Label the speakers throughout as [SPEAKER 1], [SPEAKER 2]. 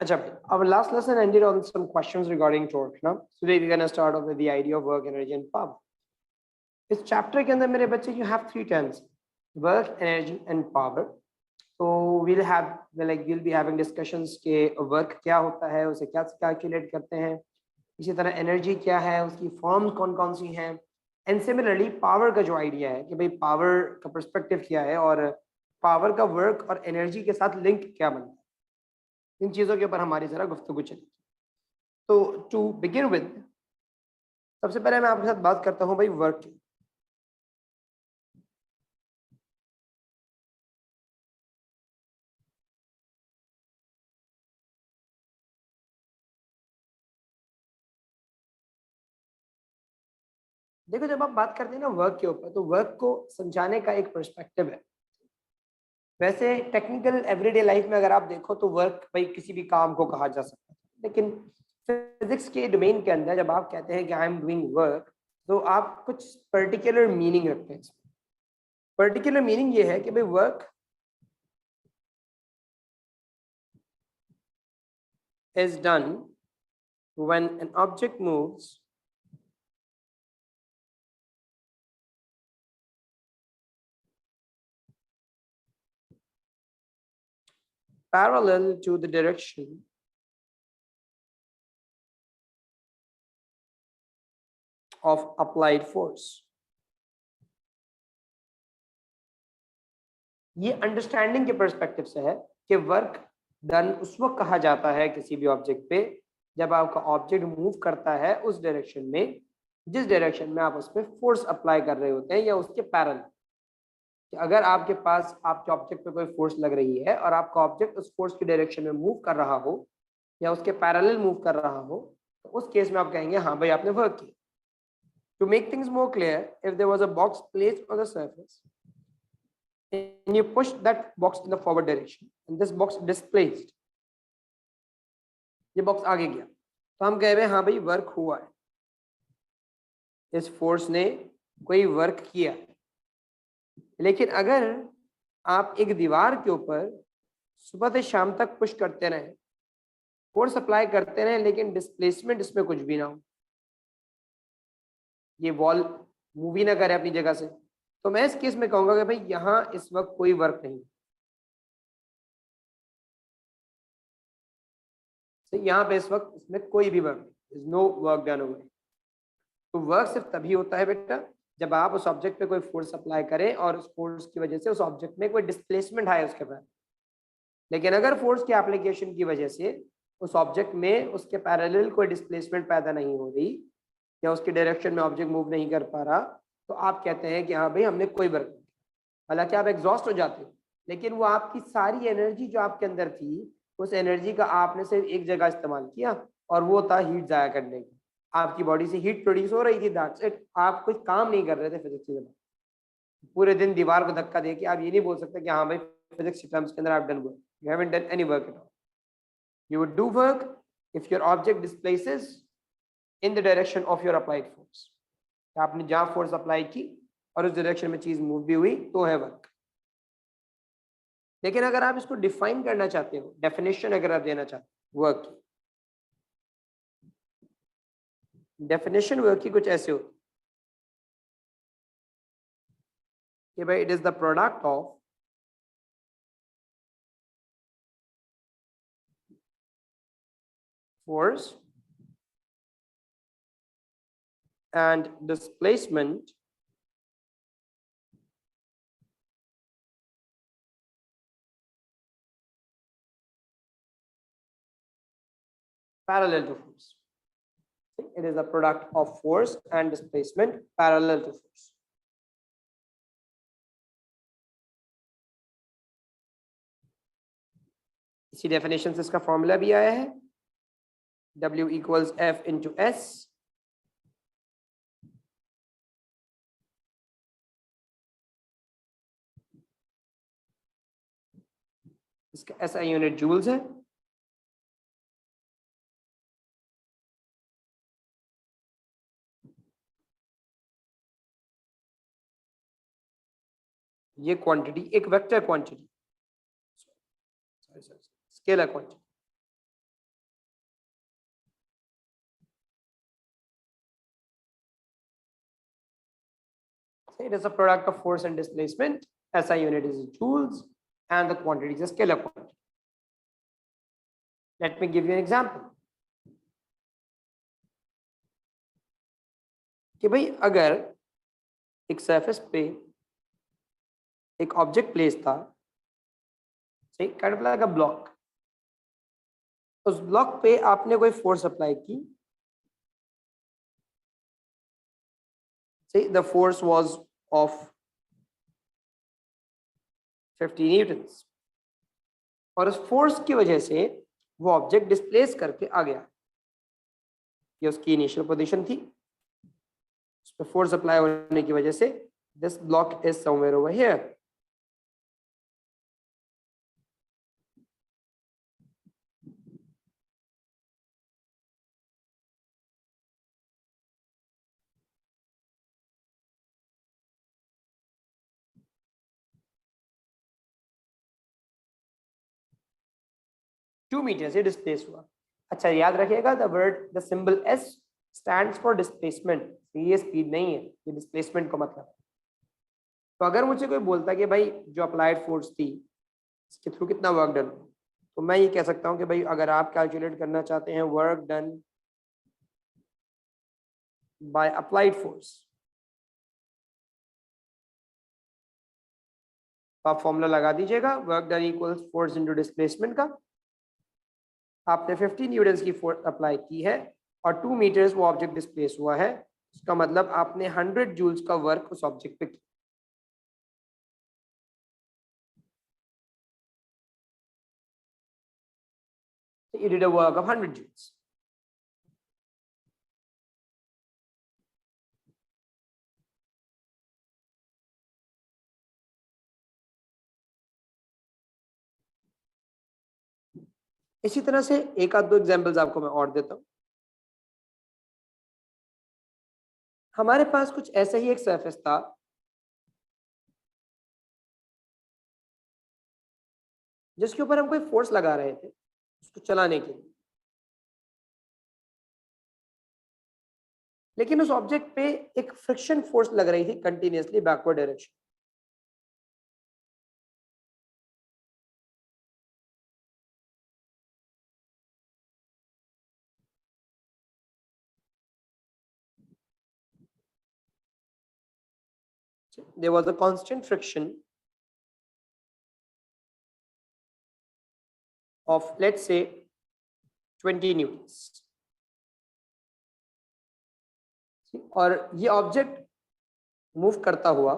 [SPEAKER 1] अच्छा, our last lesson ended on some questions regarding torque. Now, today we're gonna start off with the idea of work, energy, and power. इस chapter के अंदर मेरे बच्चे you have three terms: work, energy, and power. So we'll be having discussions के work क्या होता है, उसे क्या calculate करते हैं, इसी तरह energy क्या है, उसकी forms कौन-कौन सी हैं, and similarly power का जो idea है कि भाई power का perspective क्या है और power का work और energy के साथ link क्या बनता है, इन चीज़ों के ऊपर हमारी ज़रा गुफ्तगू चलेगी। तो टू बिगिन विद, सबसे पहले मैं आपके साथ बात करता हूँ भाई वर्क की। देखो, जब आप बात करते हैं ना वर्क के ऊपर, तो वर्क को समझाने का एक पर्सपेक्टिव है। वैसे टेक्निकल एवरीडे लाइफ में अगर आप देखो तो वर्क भाई किसी भी काम को कहा जा सकता है, लेकिन फिजिक्स के डोमेन के अंदर जब आप कहते हैं कि आई एम डूइंग वर्क, तो आप कुछ पर्टिकुलर मीनिंग रखते हैं। पर्टिकुलर मीनिंग ये है कि भाई work is done when an object moves parallel to the direction of applied force. ये अंडरस्टैंडिंग के पर्सपेक्टिव से है कि वर्क डन उस वक्त कहा जाता है किसी भी ऑब्जेक्ट पे जब आपका ऑब्जेक्ट मूव करता है उस डायरेक्शन में जिस डायरेक्शन में आप उस पर फोर्स अप्लाई कर रहे होते हैं या उसके पैरेलल। कि अगर आपके पास आपके ऑब्जेक्ट पे कोई फोर्स लग रही है और आपका ऑब्जेक्ट उस फोर्स की डायरेक्शन में मूव कर रहा हो या उसके पैरेलल मूव कर रहा हो, तो उस केस में आप कहेंगे हाँ भाई आपने वर्क किया। To make things more clear, if there was a box placed on the surface and you push that box in the forward direction and this box displaced, ये बॉक्स आगे गया, तो हम कह रहे हैं हाँ भाई वर्क हुआ है, इस फोर्स ने कोई वर्क किया। लेकिन अगर आप एक दीवार के ऊपर सुबह से शाम तक पुश करते रहे, फोर्स अप्लाई करते रहे, लेकिन डिस्प्लेसमेंट इसमें कुछ भी ना हो, ये वॉल मूव ही ना करे अपनी जगह से, तो मैं इस केस में कहूंगा कि भाई यहाँ इस वक्त कोई वर्क नहीं। तो यहाँ पे इस वक्त इसमें कोई भी वर्क नहीं, is no work done over. तो वर्क सिर्फ तभी होता है बेटा जब आप उस ऑब्जेक्ट पे कोई फोर्स अप्लाई करें और उस फोर्स की वजह से उस ऑब्जेक्ट में कोई डिस्प्लेसमेंट आए उसके बाद। लेकिन अगर फोर्स की एप्लीकेशन की वजह से उस ऑब्जेक्ट में उसके पैरेलल कोई डिस्प्लेसमेंट पैदा नहीं हो रही या उसके डायरेक्शन में ऑब्जेक्ट मूव नहीं कर पा रहा, तो आप कहते हैं कि हाँ भाई हमने कोई वर्क नहीं। हालांकि आप एग्जॉस्ट हो जाते हो, लेकिन वो आपकी सारी एनर्जी जो आपके अंदर थी, उस एनर्जी का आपने सिर्फ एक जगह इस्तेमाल किया और वो था हीट जाया करने की। आपकी बॉडी से हीट प्रोड्यूस हो रही थी, दैट्स इट। आप कुछ काम नहीं कर रहे थे फिजिक्स में। पूरे दिन दीवार को धक्का दे के आप ये नहीं बोल सकते कि हाँ भाई फिजिक्स टर्म्स के अंदर आप done work, you haven't done any work at all. You would do work if your object displaces in the direction of your applied force. आपने जहां फोर्स अप्लाई की और उस डायरेक्शन में चीज मूव भी हुई तो है वर्क। लेकिन अगर आप इसको डिफाइन करना चाहते हो, डेफिनेशन अगर आप देना चाहते हो वर्क की, डेफिनेशन वर्क की कुछ ऐसे होती कि भाई it is the product of force and displacement parallel to force. It is a product of force and displacement parallel to force. इसी डेफिनेशन से इसका फॉर्मूला भी आया है, W equals F into S. इसका SI यूनिट जूल्स है। ये quantity एक vector quantity, scalar quantity, It is a product of force and displacement. SI unit is joules and the quantity is a scalar quantity. Let me give you an example. कि भाई अगर एक surface पे एक object place था, सही, kind of like a block, उस block पे आपने कोई फोर्स अप्लाई की, सही, the force was of 50 Newton's और उस फोर्स की वजह से वो ऑब्जेक्ट डिस्प्लेस करके आ गया। ये उसकी इनिशियल पोजीशन थी, उस पर फोर्स अप्लाई होने की वजह से this block is somewhere over here. Two metre से डिस्प्लेस हुआ। अच्छा याद रखिएगा, the symbol S stands for displacement. ये स्पीड नहीं है, ये डिस्प्लेसमेंट का मतलब है। तो अगर मुझे कोई बोलता है कि भाई जो अप्लाइड फोर्स थी इसके थ्रू कितना वर्क डन, तो मैं ये कह सकता हूँ कि भाई अगर आप कैलकुलेट करना चाहते हैं work done by applied force, तो आप फॉर्मूला लगा दीजिएगा, work done equals force into displacement का। आपने 50 न्यूटन की फोर्स अप्लाई की है और 2 मीटर्स वो ऑब्जेक्ट डिस्प्लेस हुआ है, इसका मतलब आपने 100 जूल्स का वर्क उस ऑब्जेक्ट पे किया। You did a work of 100 joules. इसी तरह से एक आध दो एग्जांपल्स आपको मैं और देता हूं। हमारे पास कुछ ऐसा ही एक सरफेस था जिसके ऊपर हम कोई फोर्स लगा रहे थे उसको चलाने के लिए, लेकिन उस ऑब्जेक्ट पे एक फ्रिक्शन फोर्स लग रही थी continuously backward direction. There was a constant friction of let's say 20 Newton's और ये ऑब्जेक्ट मूव करता हुआ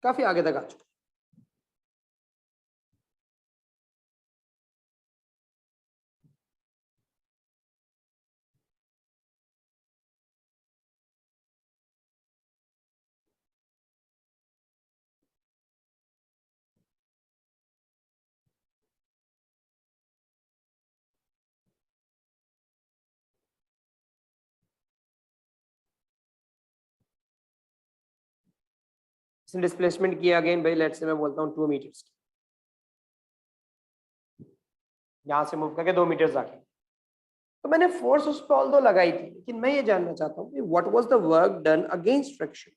[SPEAKER 1] काफी आगे तक आ चुका। इसने डिस्प्लेसमेंट किया अगेन भाई, लेट्स से मैं बोलता हूँ 2 मीटर्स की, यहां से मूव करके 2 मीटर्स आके, तो मैंने फोर्स उस पर ऑल्दो लगाई थी, लेकिन मैं ये जानना चाहता हूँ कि what was the work done against friction.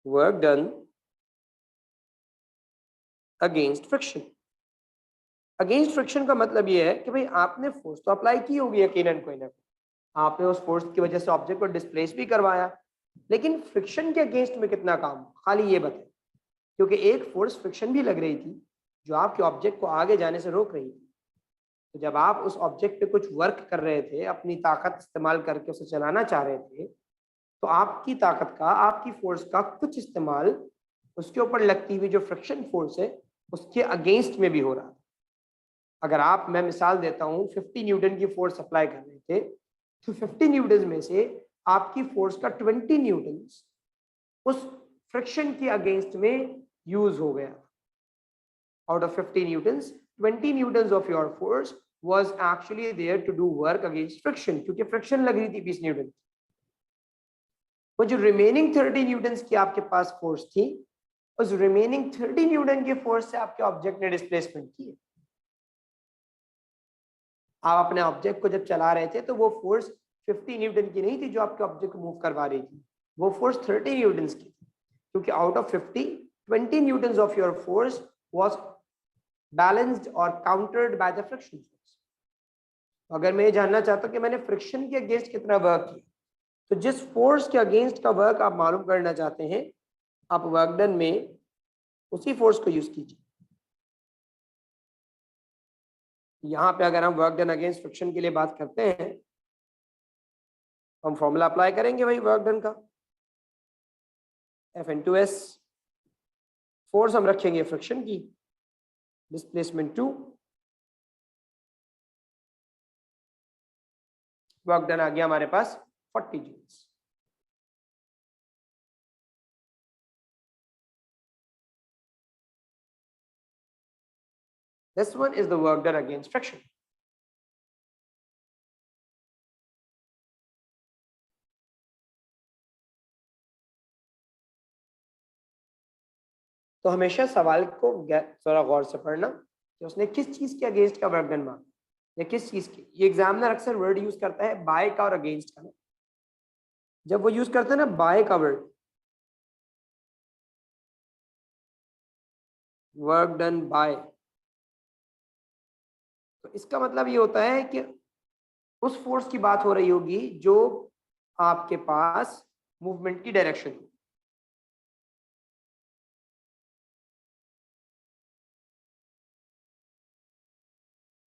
[SPEAKER 1] Work done against friction, against friction का मतलब ये है कि भाई आपने फोर्स तो अप्लाई की होगी यकीनन कोई ना, आपने उस फोर्स की वजह से ऑब्जेक्ट को डिस्प्लेस भी करवाया, लेकिन फ्रिक्शन के अगेंस्ट में कितना काम, खाली ये बताएं। क्योंकि एक फोर्स फ्रिक्शन भी लग रही थी जो आपके ऑब्जेक्ट को आगे जाने से रोक रही थी। तो जब आप उस ऑब्जेक्ट पे कुछ वर्क कर रहे थे, अपनी ताकत इस्तेमाल करके उसे चलाना चाह रहे थे, तो आपकी ताकत का, आपकी फोर्स का कुछ इस्तेमाल उसके ऊपर लगती हुई जो फ्रिक्शन फोर्स है उसके अगेंस्ट में भी हो रहा था। अगर आप, मैं मिसाल देता हूँ, 50 न्यूटन की फोर्स अप्लाई कर रहे थे, तो 50 न्यूटन में से आपकी फोर्स का 20 न्यूटन उस फ्रिक्शन के अगेंस्ट में यूज हो गया। Out of 50 Newton's 20 Newton's of your force was actually there to do work against friction, क्योंकि फ्रिक्शन लग रही थी 20 न्यूटन। वो जो रिमेनिंग 30 न्यूटन्स की आपके पास फोर्स थी, उस रिमेनिंग 30 न्यूटन की फोर्स से आपके ऑब्जेक्ट ने डिस्प्लेसमेंट की है। आप अपने ऑब्जेक्ट को जब चला रहे थे तो वो फोर्स 50 न्यूटन की नहीं थी जो आपके ऑब्जेक्ट को मूव करवा रही थी, वो फोर्स 30 न्यूटन की थी, क्योंकि out of 50 20 newton of your force was balanced और countered by the friction force. अगर मैं ये जानना चाहता हूं कि मैंने फ्रिक्शन के अगेंस्ट कितना वर्क किया, तो जिस फोर्स के अगेंस्ट का वर्क आप मालूम करना चाहते हैं, आप वर्क डन में उसी फोर्स को यूज कीजिए। यहाँ पे अगर हम वर्क डन अगेंस्ट फ्रिक्शन के लिए बात करते हैं, हम फॉर्मूला अप्लाई करेंगे वही वर्क डन का, F/S। फोर्स हम रखेंगे फ्रिक्शन की, डिस्प्लेसमेंट 2, वर्क डन आ गया हमारे पास 40 joules. This one is the work done against friction. तो हमेशा सवाल को थोड़ा गौर से पढ़ना कि उसने किस चीज के अगेंस्ट का वर्क डन मांगा या किस चीज की। ये एग्जामिनर अक्सर वर्ड यूज करता है बाय का और अगेंस्ट का ना। जब वो यूज करता है ना बाय का वर्ड, वर्क डन बाय, तो इसका मतलब ये होता है कि उस फोर्स की बात हो रही होगी जो आपके पास मूवमेंट की डायरेक्शन है।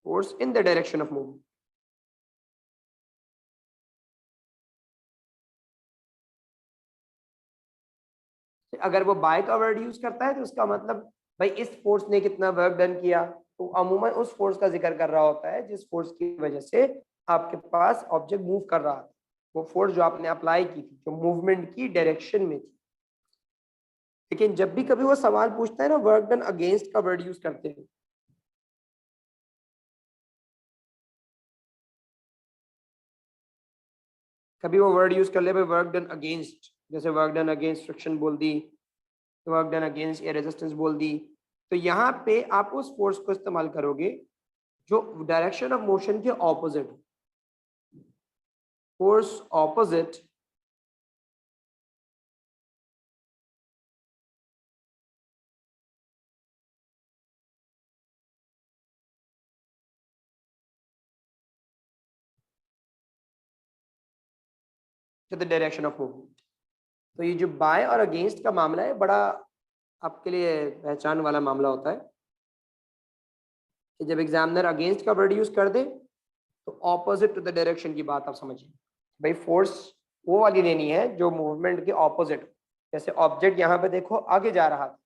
[SPEAKER 1] Force in the direction of movement. अगर वो बाय का वर्ड यूज करता है तो उसका मतलब भाई इस फोर्स ने कितना वर्क डन किया, तो अमूमन उस फोर्स का जिक्र कर रहा होता है जिस फोर्स की वजह से आपके पास ऑब्जेक्ट मूव कर रहा था, वो फोर्स जो आपने अप्लाई की थी जो मूवमेंट की डायरेक्शन में थी। लेकिन जब भी कभी वो सवाल पूछता है ना वर्क डन अगेंस्ट का वर्ड यूज करते हैं, कभी वो वर्ड यूज कर ले भाई वर्क डन अगेंस्ट, जैसे वर्क डन अगेंस्ट फ्रिक्शन बोल दी, work done against air resistance बोल दी, तो यहाँ पे आप उस फोर्स को इस्तेमाल करोगे जो डायरेक्शन ऑफ मोशन के opposite, force opposite to the direction of movement. तो ये जो बाय और अगेंस्ट का मामला है बड़ा आपके लिए पहचान वाला मामला होता है कि जब एग्जामिनर अगेंस्ट का वर्ड यूज कर दे तो ऑपोजिट टू द डायरेक्शन की बात आप समझिए। भाई फोर्स वो वाली लेनी है जो मूवमेंट के ऑपोजिट, जैसे ऑब्जेक्ट यहाँ पे देखो आगे जा रहा था,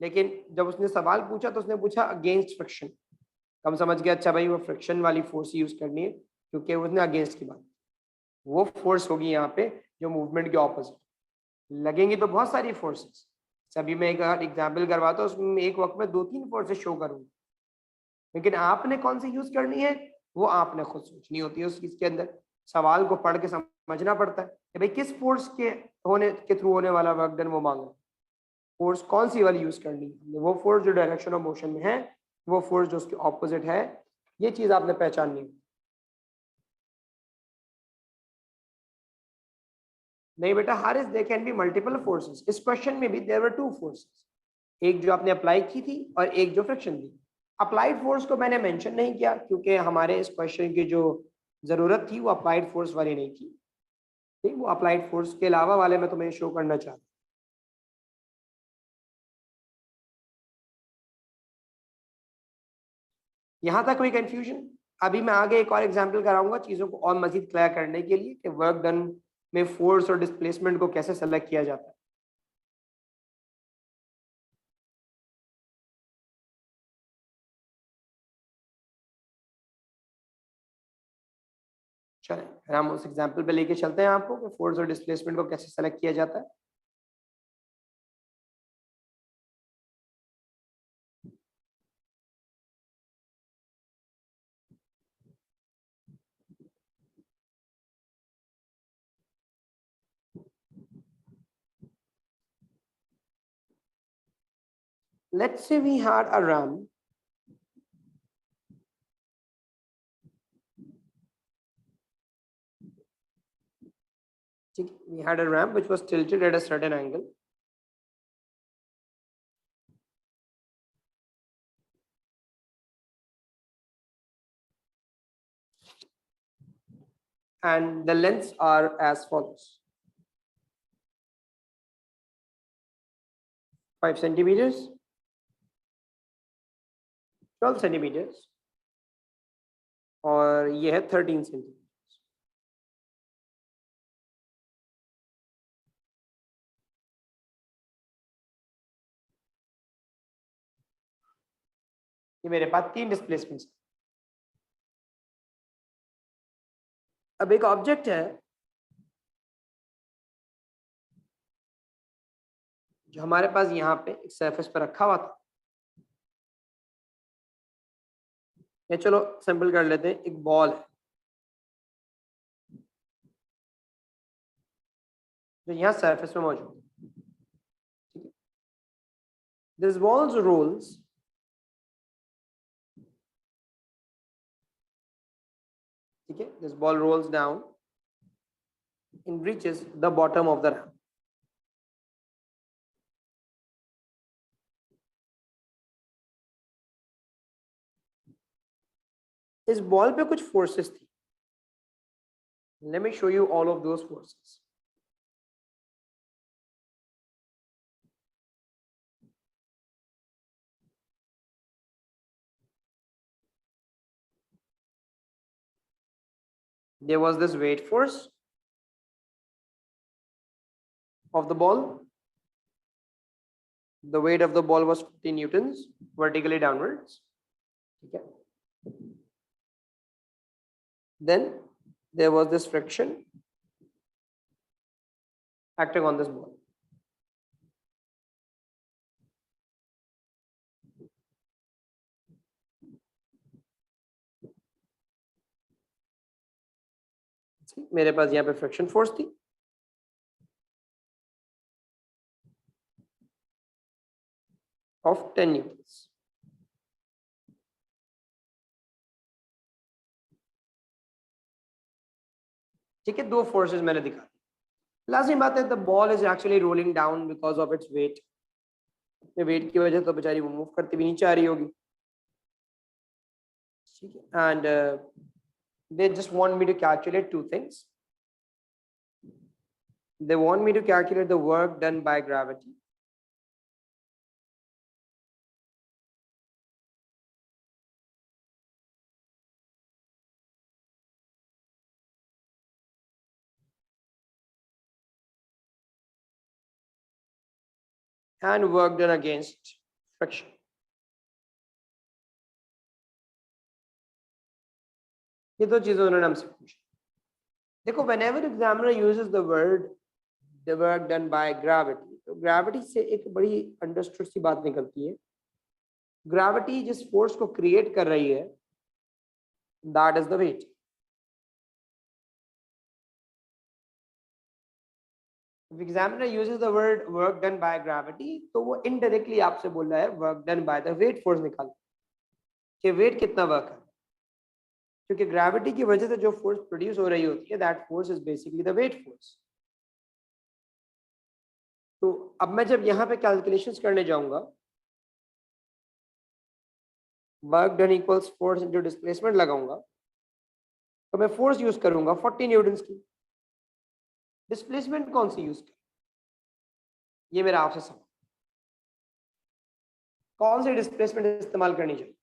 [SPEAKER 1] लेकिन जब उसने सवाल पूछा तो उसने पूछा अगेंस्ट फ्रिक्शन, हम समझ गए अच्छा भाई वो फ्रिक्शन वाली फोर्स यूज करनी है क्योंकि उसने अगेंस्ट की बात, वो फोर्स होगी यहाँ पे जो मूवमेंट के ऑपोजिट। लगेंगी तो बहुत सारी फोर्सेस, सभी में एक एग्जाम्पल करवाता हूँ उसमें एक वक्त में 2-3 फोर्सेस शो करूंगा, लेकिन आपने कौन सी यूज करनी है वो आपने खुद सोचनी होती है। उस चीज के अंदर सवाल को पढ़ के समझना पड़ता है कि भाई किस फोर्स के होने के थ्रू होने वाला वर्क डन वो मांगा, फोर्स कौन सी वाली यूज करनी है, वो फोर्स जो डायरेक्शन ऑफ मोशन में है, वो फोर्स जो उसके ऑपोजिट है, ये चीज आपने पहचाननी है। नहीं बेटा Haris, there can be multiple forces, इस क्वेश्चन में भी देयर वर 2 फोर्सेस, एक जो आपने अप्लाई की थी और एक जो फ्रिक्शन थी। अप्लाइड फोर्स को मैंने मेंशन नहीं किया क्योंकि हमारे इस क्वेश्चन की जो जरूरत थी वो अप्लाइड फोर्स वाली नहीं थी, ठीक, वो अप्लाइड फोर्स के अलावा वाले मैं तुम्हें शो करना चाहता। यहाँ तक कोई कंफ्यूजन? अभी मैं आगे एक और एग्जांपल कराऊंगा चीजों को और मजीद क्लियर करने के लिए कि वर्क डन में फोर्स और डिस्प्लेसमेंट को कैसे सेलेक्ट किया जाता है। चलें फिर हम उस एग्जांपल पे लेके चलते हैं आपको कि फोर्स और डिस्प्लेसमेंट को कैसे सेलेक्ट किया जाता है। Let's say we had a ram We had a ramp which was tilted at a certain angle. And the lengths are as follows. 5 centimeters, 12 centimeters, और ये है 13 centimeters. ये मेरे पास 3 डिस्प्लेसमेंट्स. अब एक ऑब्जेक्ट है जो हमारे पास यहाँ पे एक सरफेस पर रखा हुआ था. या चलो सिंपल कर लेते हैं, एक बॉल है जो यहाँ सरफेस में मौजूद है. ठीक है. दिस बॉल्स रोल्स ठीक है. This ball rolls down and reaches the bottom of the ramp. इस बॉल पे कुछ फोर्सेस थी. Let me show you all of those forces. There was this weight force of the ball. The weight of the ball was 50 newtons vertically downwards. Okay. Then there was this friction acting on this ball. मेरे पास यहाँ पे friction force थी. of 10 newtons. ठीक है, दो forces मैंने दिखा. लाजमी बात है, the ball is actually rolling down because of its weight. अपने वेट की वजह तो बेचारी वो मूव करती भी नीचे आ रही होगी. ठीक है. And they just want me to calculate two things. They want me to calculate the work done by gravity. And work done against friction. ये दो चीजें उन्होंने हमसे पूछी. देखो, whenever examiner uses the word the work done by gravity, तो gravity से एक बड़ी अंडरस्टूड सी बात निकलती है. ग्रेविटी जिस फोर्स को क्रिएट कर रही है, that is the weight. If examiner uses the word work done by gravity, तो वो indirectly आपसे बोल रहा है work done by the weight force निकालो कि वेट कितना वर्क है. क्योंकि ग्रेविटी की वजह से जो फोर्स प्रोड्यूस हो रही होती है, that force is basically the weight force. तो अब मैं जब यहाँ पे कैलकुलेशंस करने जाऊंगा, work done equals force into displacement लगाऊंगा, तो मैं फोर्स यूज करूंगा 40 न्यूटन्स की. डिस्प्लेसमेंट कौन सी यूज कर, ये मेरा आपसे सवाल. कौन सी डिस्प्लेसमेंट इस्तेमाल करनी चाहिए?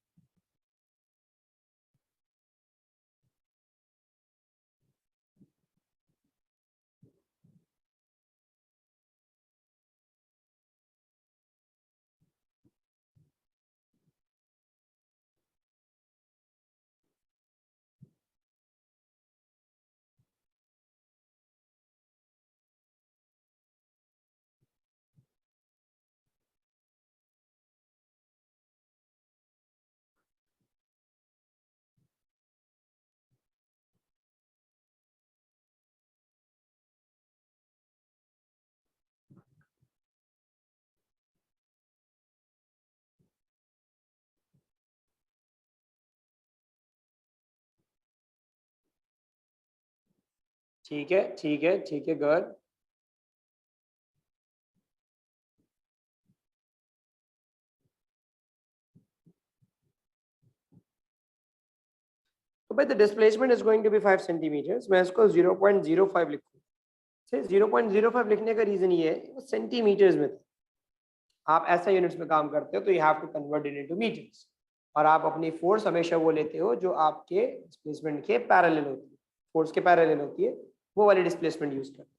[SPEAKER 1] ठीक है ठीक है ठीक है, गुड। तो भाई the displacement is going to be 5 centimetres, मैं इसको 0.05 लिखूँ। 0.05 लिखने का रीजन ये है सेंटीमीटर्स में था, आप ऐसा यूनिट्स में काम करते हो तो you have to convert it into metres, और आप अपनी फोर्स हमेशा वो लेते हो जो आपके डिस्प्लेसमेंट के पैरेलल होती है, फोर्स के पैरेलल होती है, वो वाली डिस्प्लेसमेंट यूज करते हैं।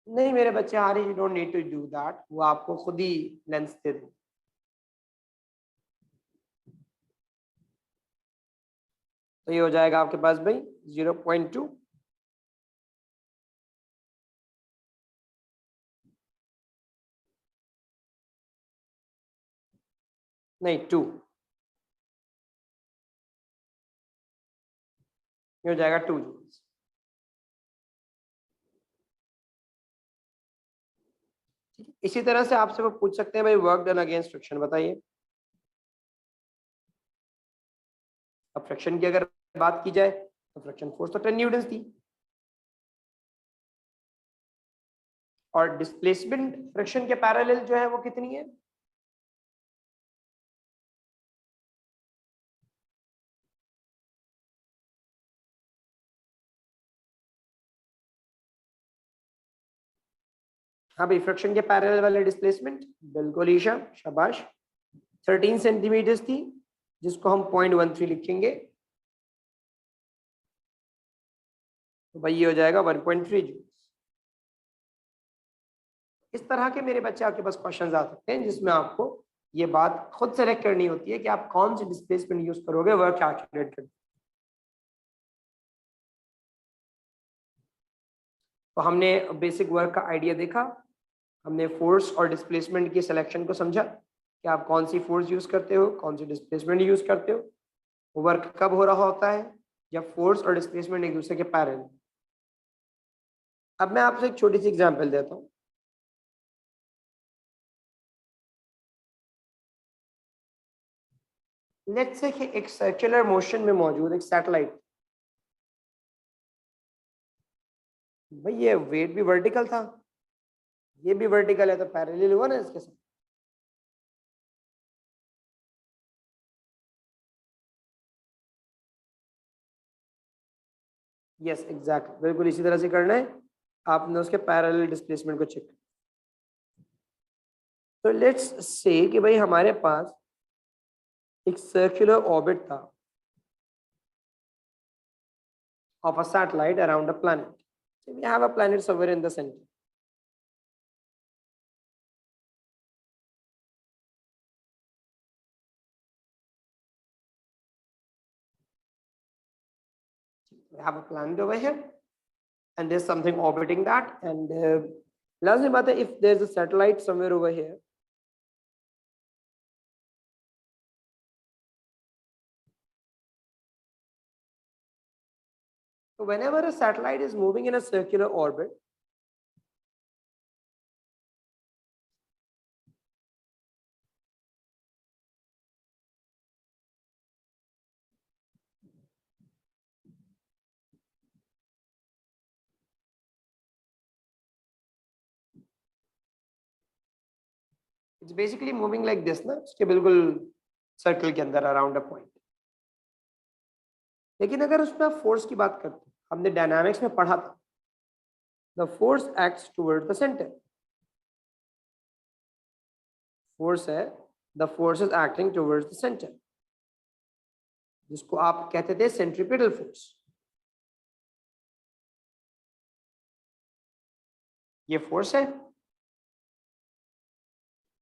[SPEAKER 1] नहीं मेरे बच्चे आ रहे, you don't need to do that, वो आपको खुद ही लेंस दे दें। तो ये हो जाएगा आपके पास भाई 0.2, नहीं 2, ये हो जाएगा 2 जूल्स। इसी तरह से आपसे वो पूछ सकते हैं भाई वर्क डन अगेंस्ट फ्रिक्शन बताइए। अब फ्रिक्शन की अगर बात की जाए तो फ्रिक्शन फोर्स तो 10 न्यूटन थी, और डिस्प्लेसमेंट फ्रिक्शन के पैरेलल जो है वो कितनी है? हाँ भाई फ्रिक्शन के पैरेलल वाले डिस्प्लेसमेंट, बिल्कुल ईशा शाबाश, 13 सेंटीमीटर थी, जिसको हम 0.13 लिखेंगे, तो भाई ये हो जाएगा 1.3 जूल। इस तरह के मेरे बच्चे आपके पास क्वेश्चन आ सकते हैं जिसमें आपको ये बात खुद सेलेक्ट करनी होती है कि आप कौन सी डिस्प्लेसमेंट यूज करोगे वर्क कैलकुलेट करने। तो हमने बेसिक वर्क का आइडिया देखा, हमने फोर्स और डिस्प्लेसमेंट की सिलेक्शन को समझा कि आप कौन सी फोर्स यूज करते हो, कौन सी डिस्प्लेसमेंट यूज करते हो, वर्क कब हो रहा होता है जब फोर्स और डिस्प्लेसमेंट एक दूसरे के पैरेलल। अब मैं आपसे एक छोटी सी एग्जांपल देता हूँ। लेट्स से कि एक सर्कुलर मोशन में मौजूद एक सैटेलाइट, भाई ये वेट भी वर्टिकल था, ये भी वर्टिकल है, तो पैरेलल हुआ ना इसके साथ। यस एग्जैक्ट, बिल्कुल इसी तरह से करना है, आपने उसके पैरेलल डिस्प्लेसमेंट को चेक। तो लेट्स से कि भाई हमारे पास एक सर्कुलर ऑर्बिट था of a satellite around a planet. So we have a planet somewhere in the center. We have a planet over here, and there's something orbiting that. And lazim baat hai, if there's a satellite somewhere over here, so whenever a satellite is moving in a circular orbit, it's basically moving like this ना, उसके बिल्कुल circle के अंदर around a point. लेकिन अगर उसमें आप force की बात करते हैं, हमने डायनामिक्स में पढ़ा था, the force acts toward the centre. Force है, the force is acting towards the centre, जिसको आप कहते थे सेंट्रीपिटल फोर्स। ये फोर्स है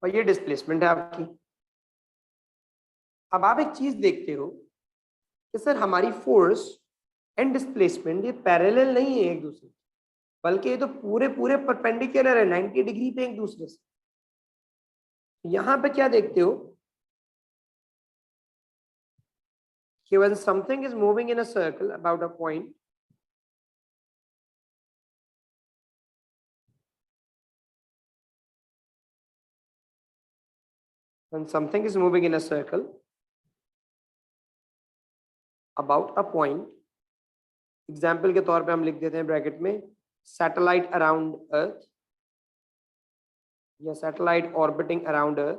[SPEAKER 1] और ये डिस्प्लेसमेंट है आपकी। अब आप एक चीज देखते हो कि सर हमारी फोर्स एंड डिस्प्लेसमेंट ये पैरेलल नहीं है एक दूसरे, बल्कि ये तो पूरे पूरे परपेंडिकुलर है 90 डिग्री पे एक दूसरे से। यहां पे क्या देखते हो कि when something is moving in a circle about a point, when something is moving in a circle about a point, example के तौर पे हम लिख देते हैं ब्रैकेट में सैटेलाइट अराउंड अर्थ या सैटेलाइट ऑर्बिटिंग अराउंड अर्थ,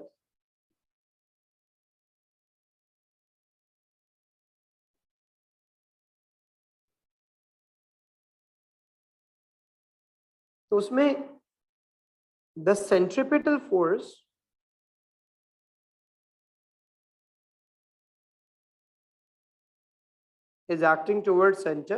[SPEAKER 1] तो उसमें the centripetal force is acting towards center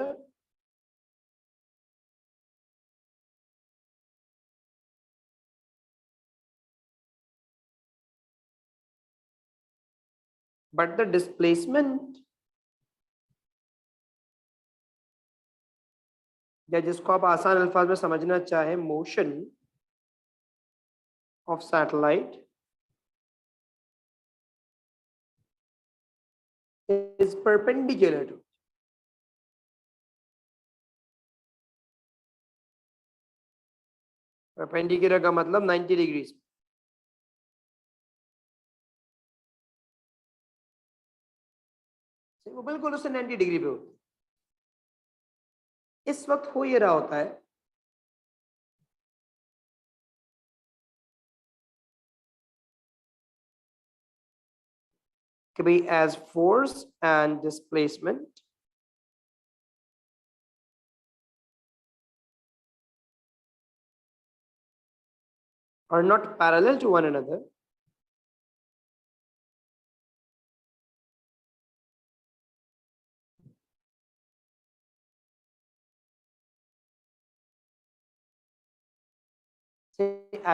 [SPEAKER 1] but the displacement या जिसको आप आसान अल्फाज में समझना चाहें motion of satellite is perpendicular to, perpendicular का मतलब 90 डिग्री, वो बिल्कुल उससे 90 डिग्री पे होती है। इस वक्त हो ये रहा होता है कि भाई as force and displacement are not parallel to one another,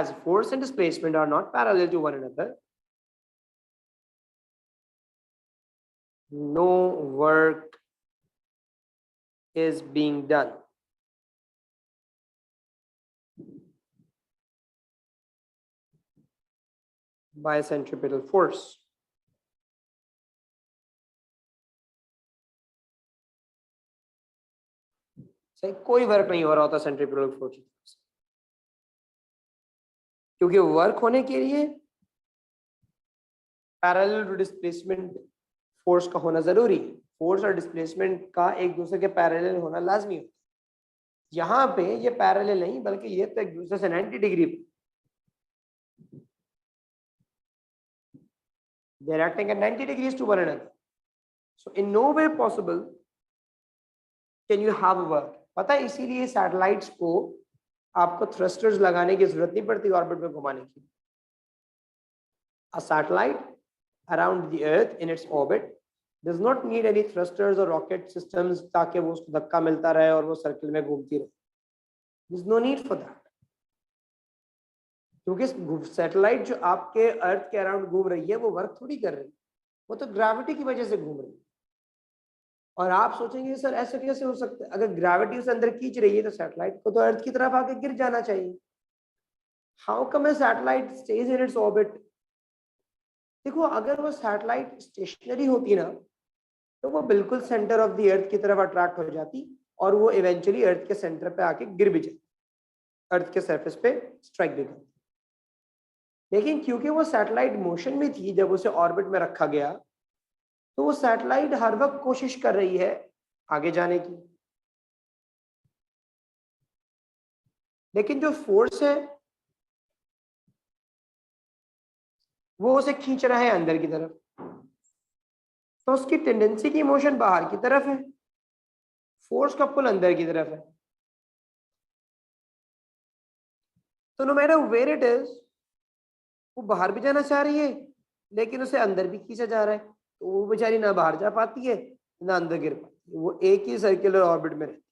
[SPEAKER 1] as force and displacement are not parallel to one another, no work is being done. By centripetal force. सही, कोई वर्क नहीं हो रहा होता सेंट्रिपिटल फोर्स से, क्योंकि work होने के लिए पैरेलल टू डिस्प्लेसमेंट फोर्स का होना जरूरी है। फोर्स और डिस्प्लेसमेंट का एक दूसरे के पैरेलल होना लाजमी होता है। यहाँ पे ये पैरेलल नहीं बल्कि ये तो एक दूसरे से 90 डिग्री पे, they're acting at 90 degrees to one another. So in no way possible can you have a work. पता है इसीलिए सैटेलाइट्स को आपको थ्रस्टर्स लगाने की जरूरत नहीं पड़ती ऑर्बिट में घुमाने की। A satellite around the earth in its orbit does not need any thrusters or rocket systems ताकि वो उसको धक्का मिलता रहे और वो सर्किल में घूमती रहे। There's no need for that. क्योंकि सैटेलाइट जो आपके अर्थ के अराउंड घूम रही है वो वर्क थोड़ी कर रही है, वो तो ग्रेविटी की वजह से घूम रही है। और आप सोचेंगे सर ऐसे कैसे हो सकता है, अगर ग्रेविटी उसे अंदर खींच रही है तो सैटेलाइट को तो अर्थ की तरफ आके गिर जाना चाहिए। How come A satellite stage in its orbit? देखो अगर वो सैटेलाइट स्टेशनरी होती ना तो वो बिल्कुल सेंटर ऑफ द अर्थ की तरफ अट्रैक्ट हो जाती और वो इवेंचुअली अर्थ के सेंटर पे आके गिर भी जाती, अर्थ के सरफेस पे स्ट्राइक भी करती। लेकिन क्योंकि वो सैटेलाइट मोशन में थी जब उसे ऑर्बिट में रखा गया, तो वो सैटेलाइट हर वक्त कोशिश कर रही है आगे जाने की। लेकिन जो फोर्स है वो उसे खींच रहा है अंदर की तरफ, तो उसकी टेंडेंसी की मोशन बाहर की तरफ है, फोर्स का पुल अंदर की तरफ है। तो no matter where it is, वो बाहर भी जाना चाह रही है लेकिन उसे अंदर भी खींचा जा रहा है, तो वो बेचारी ना बाहर जा पाती है ना अंदर गिर पाती है, वो एक ही सर्कुलर ऑर्बिट में रहती है।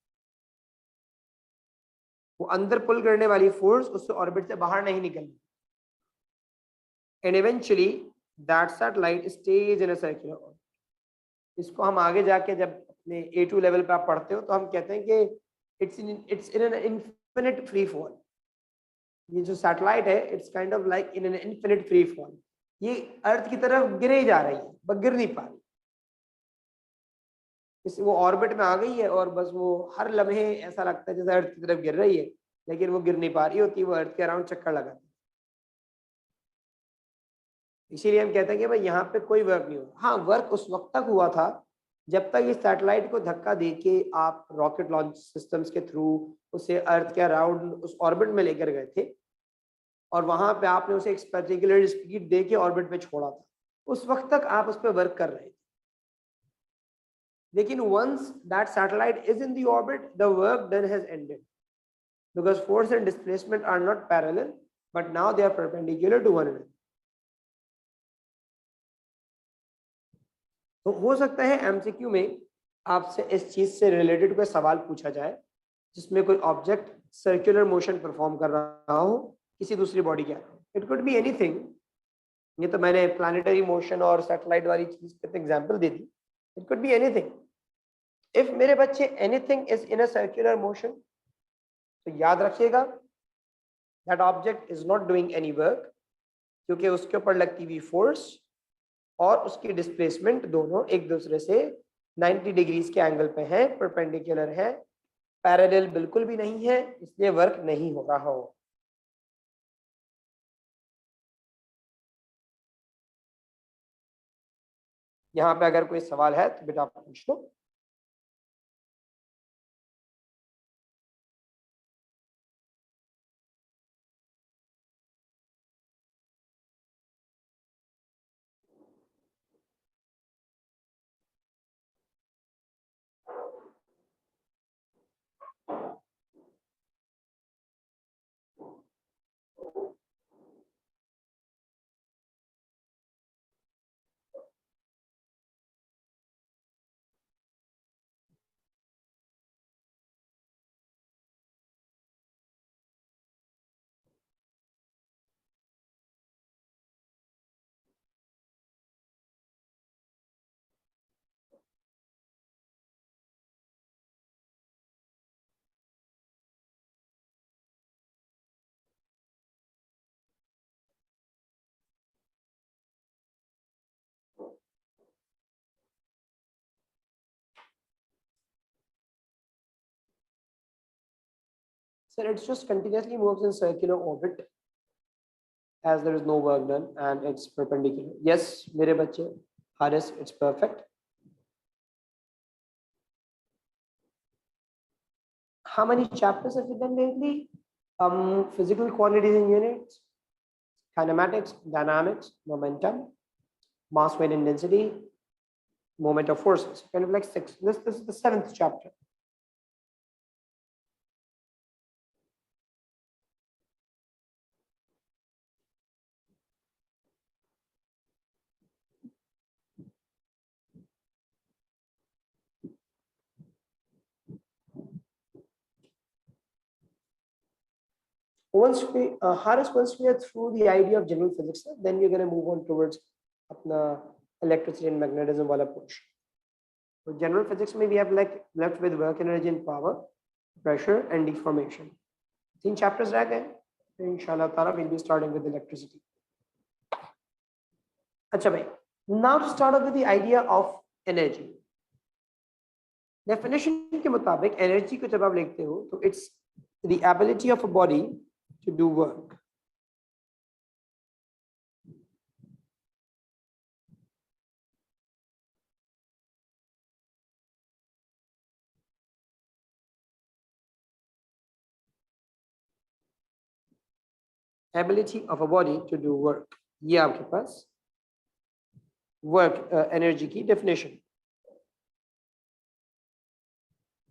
[SPEAKER 1] वो अंदर पुल करने वाली फोर्स उससे ऑर्बिट से बाहर नहीं निकलती, and eventually that satellite stage in a circular orbit. इसको हम आगे जाके जब अपने A2 लेवल पे आप पढ़ते हो तो हम कहते हैं कि it's in an infinite free fall. ये जो सैटेलाइट है it's kind of like in an infinite free fall, ये अर्थ की तरफ गिरे ही जा रही है बस गिर नहीं पा रही। इस वो ऑर्बिट में आ गई है और बस वो हर लम्हे ऐसा लगता है जैसे अर्थ की तरफ गिर रही है, लेकिन वो गिर नहीं पा रही होती, वो अर्थ के अराउंड चक्कर लगाती है। इसीलिए हम कहते हैं कि भाई यहाँ पे कोई वर्क नहीं हुआ। हाँ वर्क उस वक्त तक हुआ था जब तक इस सैटेलाइट को धक्का देके आप रॉकेट लॉन्च सिस्टम्स के थ्रू उसे अर्थ के अराउंड उस ऑर्बिट में लेकर गए थे और वहां पे आपने उसे एक पर्टिकुलर स्पीड दे के ऑर्बिट में छोड़ा था, उस वक्त तक आप उस पर वर्क कर रहे थे। लेकिन once that satellite is in the orbit, the work done has ended because force and displacement are not parallel but now they are perpendicular to one another. तो हो सकता है एमसीक्यू में आपसे इस चीज से रिलेटेड कोई सवाल पूछा जाए जिसमें कोई ऑब्जेक्ट सर्कुलर मोशन परफॉर्म कर रहा हो किसी दूसरी बॉडी के around. It could be anything. ये तो मैंने प्लानिटरी मोशन और सैटेलाइट वाली चीज पे example they the. It could be anything. If मेरे बच्चे anything is in a circular motion, तो याद रखिएगा that object is not doing any work, क्योंकि उसके ऊपर लगती हुई फोर्स और उसकी डिस्प्लेसमेंट दोनों एक दूसरे से 90 डिग्रीज के एंगल पे है, परपेंडिकुलर है, पैरेलल बिल्कुल भी नहीं है, इसलिए वर्क नहीं हो रहा हो। यहाँ पे अगर कोई सवाल है तो बेटा आप पूछ लो। Sir, it just continuously moves in circular orbit as there is no work done and it's perpendicular. Yes, मेरे बच्चे, Haris, it's perfect. How many chapters have you done lately? Physical quantities and units, kinematics, dynamics, momentum, mass, weight, and density, moment of forces. Kind of like 6. This is the 7th chapter. Harris, once we are through the idea of general physics, then we're going to move on towards अपना electricity and magnetism वाला portion. So general physics में we have like left with work, energy and power, pressure and deformation. 3 chapters रह गए. Inshallah ताला we'll be starting with electricity. अच्छा भाई, now to start off with the idea of energy. Definition के मुताबिक energy को जब आप लिखते हो तो it's the ability of a body to do work. Ability of a body to do work. ये आपके पास वर्क एनर्जी की डेफिनेशन।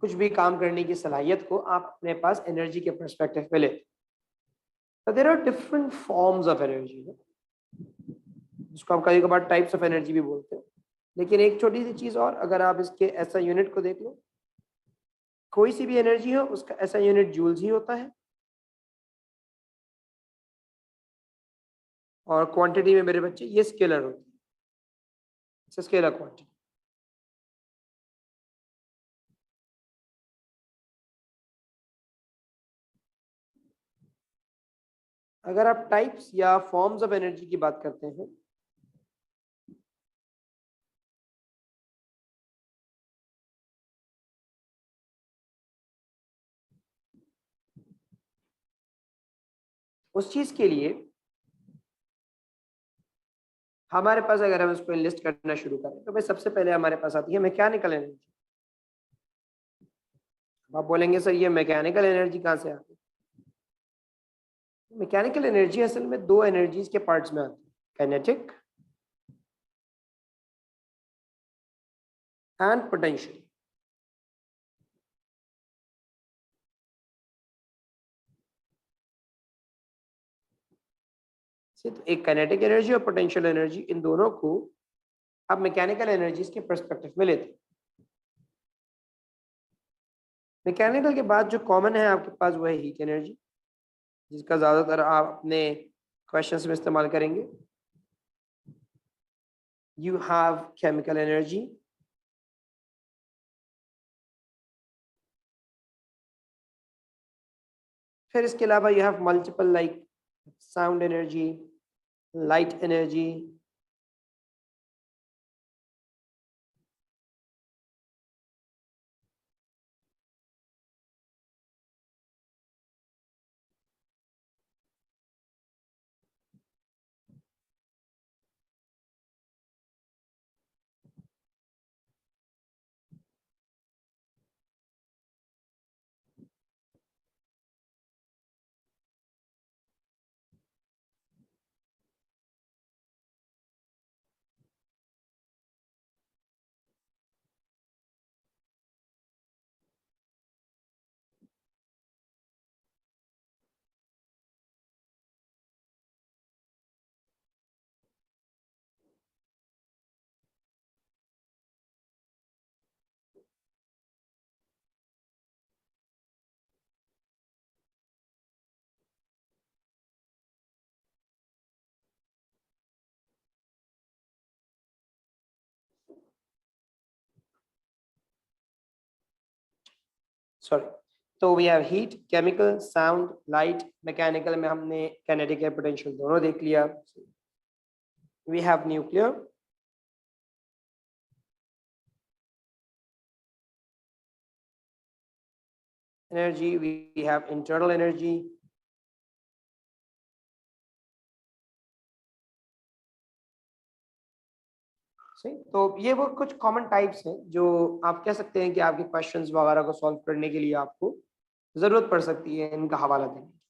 [SPEAKER 1] कुछ भी काम करने की सलाहियत को आप अपने पास एनर्जी के पर्सपेक्टिव पे लेते। तो there are different forms of energy, जिसको आप कई बार टाइप्स ऑफ एनर्जी भी बोलते हो। लेकिन एक छोटी सी चीज और, अगर आप इसके ऐसा यूनिट को देख लो, कोई सी भी एनर्जी हो उसका ऐसा यूनिट जूल्स ही होता है, और क्वांटिटी में मेरे बच्चे ये स्केलर होती है, स्केलर क्वांटिटी। अगर आप टाइप्स या फॉर्म्स ऑफ एनर्जी की बात करते हैं, उस चीज के लिए हमारे पास अगर हम इसको लिस्ट करना शुरू करें तो भाई सबसे पहले हमारे पास आती है मैकेनिकल एनर्जी। आप बोलेंगे सर ये मैकेनिकल एनर्जी कहाँ से आती है? मैकेनिकल एनर्जी असल में दो एनर्जीज के पार्ट्स में आती है, काइनेटिक एंड पोटेंशियल। तो एक काइनेटिक एनर्जी और पोटेंशियल एनर्जी, इन दोनों को आप मैकेनिकल एनर्जीज के पर्सपेक्टिव में लेते हैं। मैकेनिकल के बाद जो कॉमन है आपके पास वो है हीट एनर्जी, जिसका ज्यादातर आप अपने क्वेश्चंस में इस्तेमाल करेंगे। यू हैव केमिकल एनर्जी, फिर इसके अलावा you have multiple like sound energy, light energy, sorry. तो we have heat, chemical, sound, light. Mechanical में हमने काइनेटिक और पोटेंशियल दोनों देख लिया। We have nuclear, energy, we have internal energy, सही। तो ये वो कुछ कॉमन टाइप्स हैं जो आप कह सकते हैं कि आपके क्वेश्चंस वगैरह को सॉल्व करने के लिए आपको जरूरत पड़ सकती है इनका हवाला देने की।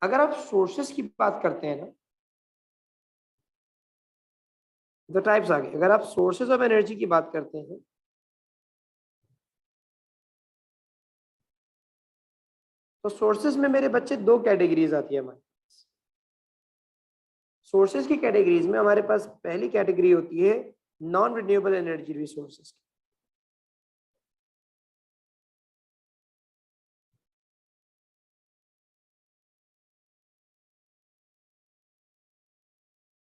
[SPEAKER 1] अगर आप सोर्सेस की बात करते हैं ना, तो टाइप्स आ गए। अगर आप सोर्सेज ऑफ एनर्जी की बात करते हैं तो सोर्सेज में मेरे बच्चे दो कैटेगरीज आती है हमारे। सोर्सेज की कैटेगरीज में हमारे पास पहली कैटेगरी होती है non renewable energy resources.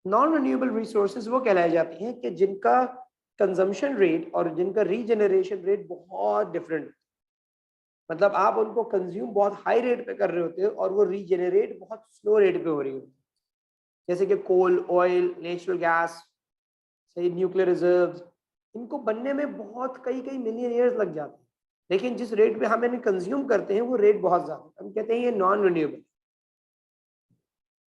[SPEAKER 1] Non renewable resources वो कहलाए जाती हैं कि जिनका कंजम्पशन रेट और जिनका रीजनरेशन रेट बहुत डिफरेंट। मतलब आप उनको कंज्यूम बहुत हाई रेट पे कर रहे होते हो और वो रीजनरेट बहुत स्लो रेट पे हो रही होती है। जैसे कि कोल, ऑयल, नेचुरल गैस, सही, न्यूक्लियर रिजर्व्स, इनको बनने में बहुत कई कई मिलियन ईयर्स लग जाते हैं, लेकिन जिस रेट पे हम इन्हें कंज्यूम करते हैं वो रेट बहुत ज्यादा, हम कहते हैं ये नॉन रिन्यूएबल।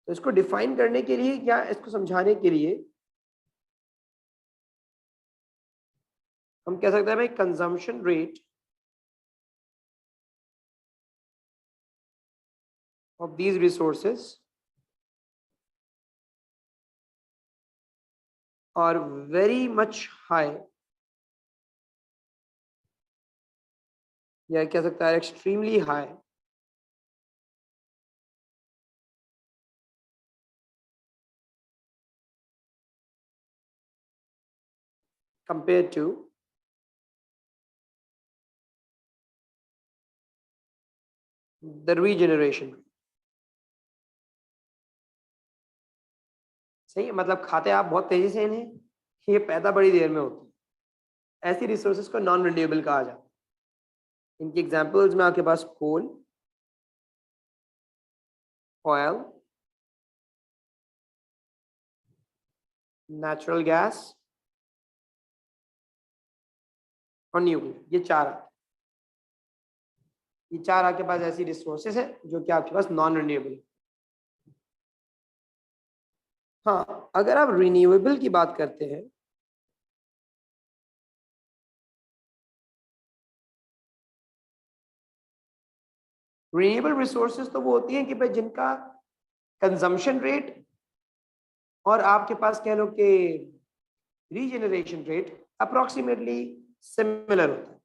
[SPEAKER 1] तो इसको डिफाइन करने के लिए, या इसको समझाने के लिए, हम कह सकते हैं भाई consumption rate of these resources are very much high, या कह सकता है extremely high compared to the regeneration। सही है, मतलब खाते आप बहुत तेजी से इन्हें, ये पैदा बड़ी देर में होती है। ऐसी रिसोर्सेज को नॉन रिन्यूएबल कहा जाता है। इनकी एग्जांपल्स में आपके पास कोल, ऑयल, नेचुरल गैस और न्यूक्लियर, ये चार आपके पास ऐसी रिसोर्सेज है जो कि आपके पास नॉन रिन्यूएबल। हाँ, अगर आप रिन्यूएबल की बात करते हैं, रिन्यूएबल रिसोर्सेज तो वो होती हैं कि भाई जिनका कंजम्पशन रेट और आपके पास कह लो कि रीजेनरेशन रेट अप्रोक्सीमेटली सिमिलर होता है।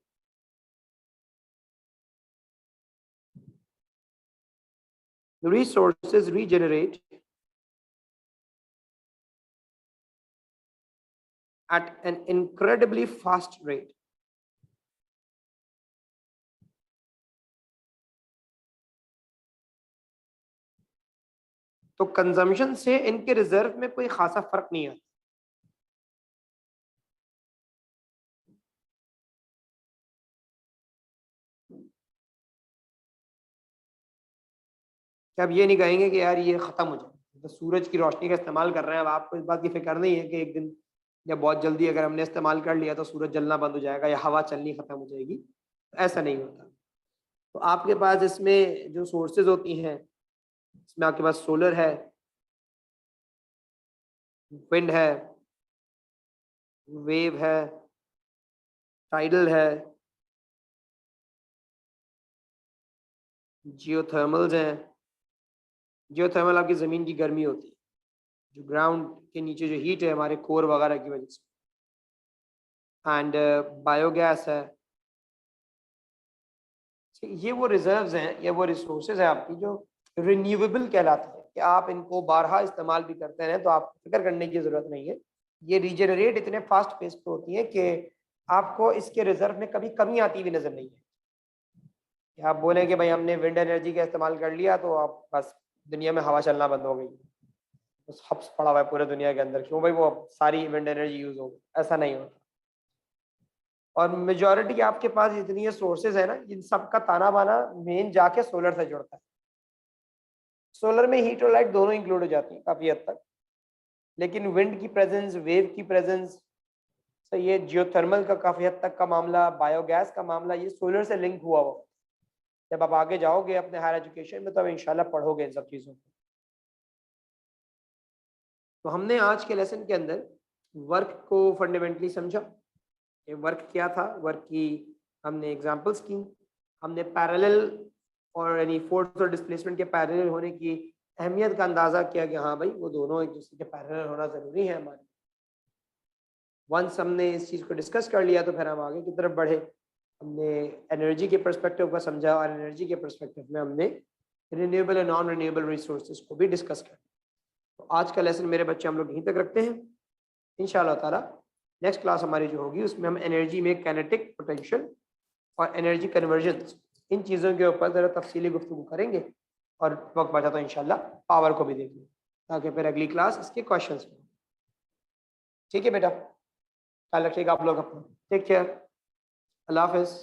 [SPEAKER 1] Resources regenerate at an incredibly fast rate. तो कंजम्पशन से इनके रिजर्व में कोई खासा फर्क नहीं आता। कि आप ये नहीं कहेंगे कि यार ये खत्म हो जाए, तो सूरज की रोशनी का इस्तेमाल कर रहे हैं, अब आपको इस बात की फिक्र नहीं है कि एक दिन या बहुत जल्दी अगर हमने इस्तेमाल कर लिया तो सूरज जलना बंद हो जाएगा या हवा चलनी खत्म हो जाएगी। ऐसा नहीं होता। तो आपके पास इसमें जो सोर्सेज होती हैं, इसमें आपके पास सोलर है, विंड है, वेव है, टाइडल है, जियोथर्मल्स हैं। जियोथर्मल आपकी ज़मीन की गर्मी होती है, जो ग्राउंड के नीचे जो हीट है हमारे कोर वगैरह की वजह से। एंड बायोगैस है। ये वो रिजर्व्स हैं, ये वो रिसोर्सेज हैं आपकी जो रिन्यूएबल कहलाते हैं, कि आप इनको बारहा इस्तेमाल भी करते हैं तो आपको फिक्र करने की ज़रूरत नहीं है। ये रीजनरेट इतने फास्ट पेस पे होती हैं कि आपको इसके रिजर्व में कभी कमी आती हुई नज़र नहीं है। कि आप बोलें कि भाई हमने विंड एनर्जी का इस्तेमाल कर लिया तो आप बस दुनिया में हवा चलना बंद हो गई, बस हब्स पड़ा हुआ है पूरे दुनिया के अंदर, क्यों भाई वो सारी विंड एनर्जी यूज़ हो गई। ऐसा नहीं होता। और मेजॉरिटी आपके पास इतनी सोर्सेज है ना, इन सब का ताना बाना मेन जाके सोलर से जुड़ता है। सोलर में हीट और लाइट दोनों इंक्लूड हो जाती है काफी हद तक, लेकिन विंड की प्रेजेंस, वेव की प्रेजेंस से, ये जियोथर्मल का काफी हद तक का मामला, बायोगैस का मामला, ये सोलर से लिंक हुआ हुआ। जब आप आगे जाओगे अपने हायर एजुकेशन में तो आप इंशाल्लाह पढ़ोगे इन सब चीजों को। तो हमने आज के लेसन के अंदर वर्क को फंडामेंटली समझा। ये वर्क क्या था, वर्क की हमने एग्जांपल्स की, हमने पैरेलल और यानी फोर्स और डिस्प्लेसमेंट के पैरेलल होने की अहमियत का अंदाजा किया कि हाँ भाई वो दोनों एक दूसरे के पैरेलल होना जरूरी है हमारे। वंस हमने इस चीज़ को डिस्कस कर लिया तो फिर हम आगे की तरफ बढ़े। हमने एनर्जी के पर्सपेक्टिव को समझा और एनर्जी के पर्सपेक्टिव में हमने रिन्यूएबल और नॉन रिन्यूएबल रिसोर्सेज को भी डिस्कस किया। तो आज का लेसन मेरे बच्चे हम लोग यहीं तक रखते हैं। इंशाल्लाह ताला नेक्स्ट क्लास हमारी जो होगी उसमें हम एनर्जी में काइनेटिक, पोटेंशियल और एनर्जी कन्वर्जन, इन चीज़ों के ऊपर ज़रा तफसीली गुफ्तगू करेंगे। और वक्त बचा तो इंशाल्लाह पावर को भी देखेंगे, ताकि फिर अगली क्लास इसके क्वेश्चंस में। ठीक है बेटा, ख्याल रखिएगा आप लोग अपना। टेक केयर, अल्लाह हाफिज़।